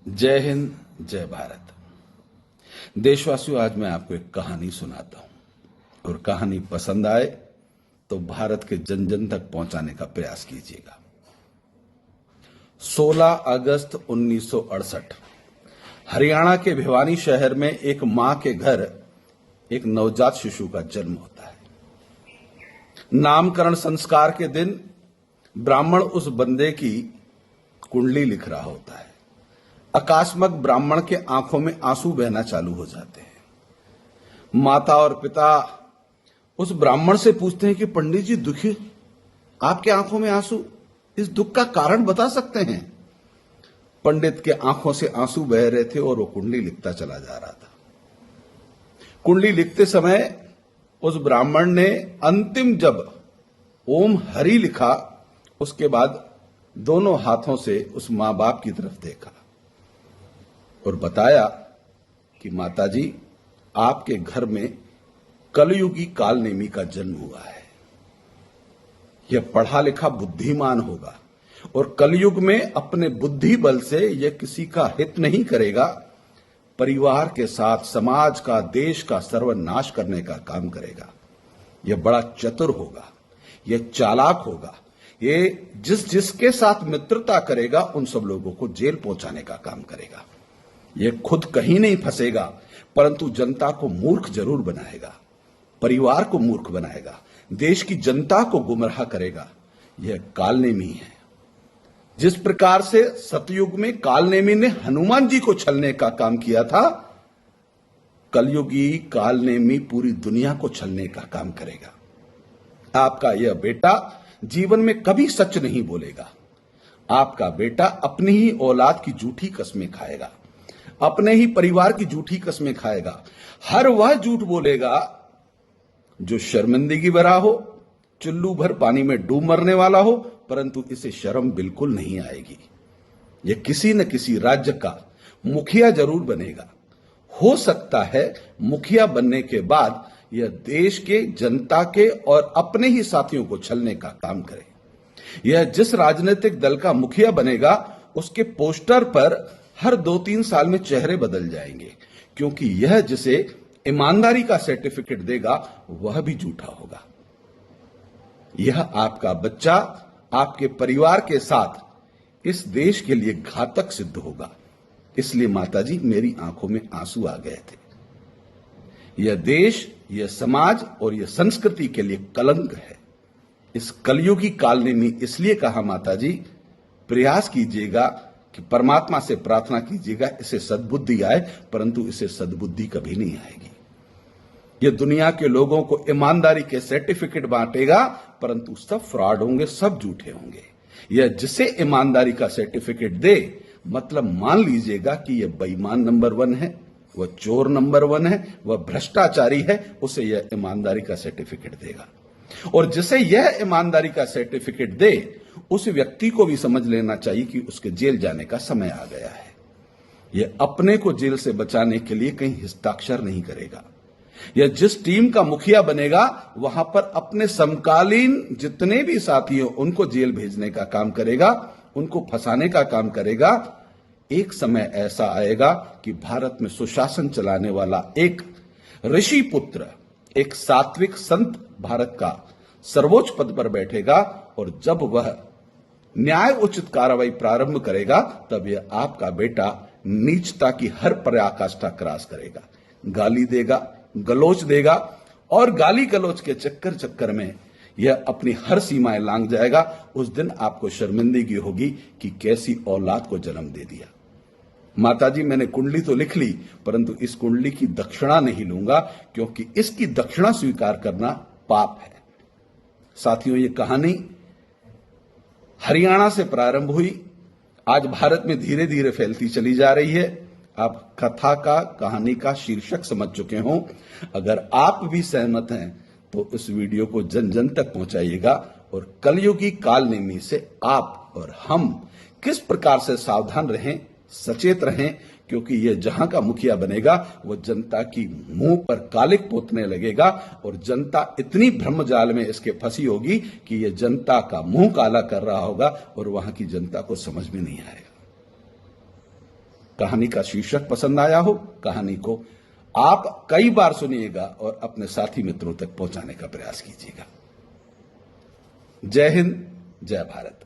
जय हिंद, जय भारत। देशवासियों, आज मैं आपको एक कहानी सुनाता हूं और कहानी पसंद आए तो भारत के जन जन तक पहुंचाने का प्रयास कीजिएगा। 16 अगस्त 1968 हरियाणा के भिवानी शहर में एक मां के घर एक नवजात शिशु का जन्म होता है। नामकरण संस्कार के दिन ब्राह्मण उस बंदे की कुंडली लिख रहा होता है। अकस्मात ब्राह्मण के आंखों में आंसू बहना चालू हो जाते हैं। माता और पिता उस ब्राह्मण से पूछते हैं कि पंडित जी, दुखी आपके आंखों में आंसू, इस दुख का कारण बता सकते हैं? पंडित के आंखों से आंसू बह रहे थे और वो कुंडली लिखता चला जा रहा था। कुंडली लिखते समय उस ब्राह्मण ने अंतिम जब ओम हरि लिखा, उसके बाद दोनों हाथों से उस मां बाप की तरफ देखा और बताया कि माताजी, आपके घर में कलयुगी कालनेमी का जन्म हुआ है। यह पढ़ा लिखा बुद्धिमान होगा और कलयुग में अपने बुद्धि बल से यह किसी का हित नहीं करेगा, परिवार के साथ समाज का, देश का सर्वनाश करने का काम करेगा। यह बड़ा चतुर होगा, यह चालाक होगा, ये जिसके साथ मित्रता करेगा उन सब लोगों को जेल पहुंचाने का काम करेगा। यह खुद कहीं नहीं फंसेगा, परंतु जनता को मूर्ख जरूर बनाएगा, परिवार को मूर्ख बनाएगा, देश की जनता को गुमराह करेगा। यह कालनेमी है। जिस प्रकार से सतयुग में कालनेमी ने हनुमान जी को छलने का काम किया था, कलयुगी कालनेमी पूरी दुनिया को छलने का काम करेगा। आपका यह बेटा जीवन में कभी सच नहीं बोलेगा। आपका बेटा अपनी ही औलाद की झूठी कस्में खाएगा, अपने ही परिवार की झूठी कस्में खाएगा। हर वह झूठ बोलेगा जो शर्मिंदगी भरा हो, चुल्लू भर पानी में डूब मरने वाला हो, परंतु इसे शर्म बिल्कुल नहीं आएगी। यह किसी न किसी राज्य का मुखिया जरूर बनेगा। हो सकता है मुखिया बनने के बाद यह देश के, जनता के और अपने ही साथियों को छलने का काम करे। यह जिस राजनीतिक दल का मुखिया बनेगा, उसके पोस्टर पर हर 2-3 साल में चेहरे बदल जाएंगे, क्योंकि यह जिसे ईमानदारी का सर्टिफिकेट देगा वह भी झूठा होगा। यह आपका बच्चा आपके परिवार के साथ इस देश के लिए घातक सिद्ध होगा। इसलिए माताजी, मेरी आंखों में आंसू आ गए थे। यह देश, यह समाज और यह संस्कृति के लिए कलंक है। इस कलयुगी कालनेमी इसलिए कहा माताजी, प्रयास कीजिएगा कि परमात्मा से प्रार्थना कीजिएगा इसे सद्बुद्धि आए, परंतु इसे सद्बुद्धि कभी नहीं आएगी। यह दुनिया के लोगों को ईमानदारी के सर्टिफिकेट बांटेगा, परंतु सब फ्रॉड होंगे, सब झूठे होंगे। यह जिसे ईमानदारी का सर्टिफिकेट दे, मतलब मान लीजिएगा कि यह बेईमान नंबर 1 है, वह चोर नंबर 1 है, वह भ्रष्टाचारी है, उसे यह ईमानदारी का सर्टिफिकेट देगा। और जिसे यह ईमानदारी का सर्टिफिकेट दे, उस व्यक्ति को भी समझ लेना चाहिए कि उसके जेल जाने का समय आ गया है। यह अपने को जेल से बचाने के लिए कहीं हस्ताक्षर नहीं करेगा। यह जिस टीम का मुखिया बनेगा, वहां पर अपने समकालीन जितने भी साथी हो उनको जेल भेजने का काम करेगा, उनको फंसाने का काम करेगा। एक समय ऐसा आएगा कि भारत में सुशासन चलाने वाला एक ऋषि पुत्र, एक सात्विक संत भारत का सर्वोच्च पद पर बैठेगा, और जब वह न्याय उचित कार्रवाई प्रारंभ करेगा, तब यह आपका बेटा नीचता की हर पराकाष्ठा क्रॉस करेगा, गाली देगा, गलोच देगा, और गाली गलोच के चक्कर में यह अपनी हर सीमाएं लांघ जाएगा। उस दिन आपको शर्मिंदगी होगी कि कैसी औलाद को जन्म दे दिया। माताजी, मैंने कुंडली तो लिख ली, परंतु इस कुंडली की दक्षिणा नहीं लूंगा, क्योंकि इसकी दक्षिणा स्वीकार करना पाप है। साथियों, ये कहानी हरियाणा से प्रारंभ हुई, आज भारत में धीरे धीरे फैलती चली जा रही है। आप कथा का, कहानी का शीर्षक समझ चुके हों। अगर आप भी सहमत हैं तो इस वीडियो को जन जन तक पहुंचाइएगा, और कलयुगी कालनेमी से आप और हम किस प्रकार से सावधान रहें, सचेत रहें, क्योंकि यह जहां का मुखिया बनेगा वो जनता की मुंह पर कालिक पोतने लगेगा, और जनता इतनी भ्रमजाल में इसके फंसी होगी कि यह जनता का मुंह काला कर रहा होगा और वहां की जनता को समझ में नहीं आएगा। कहानी का शीर्षक पसंद आया हो, कहानी को आप कई बार सुनिएगा और अपने साथी मित्रों तक पहुंचाने का प्रयास कीजिएगा। जय हिंद, जय भारत।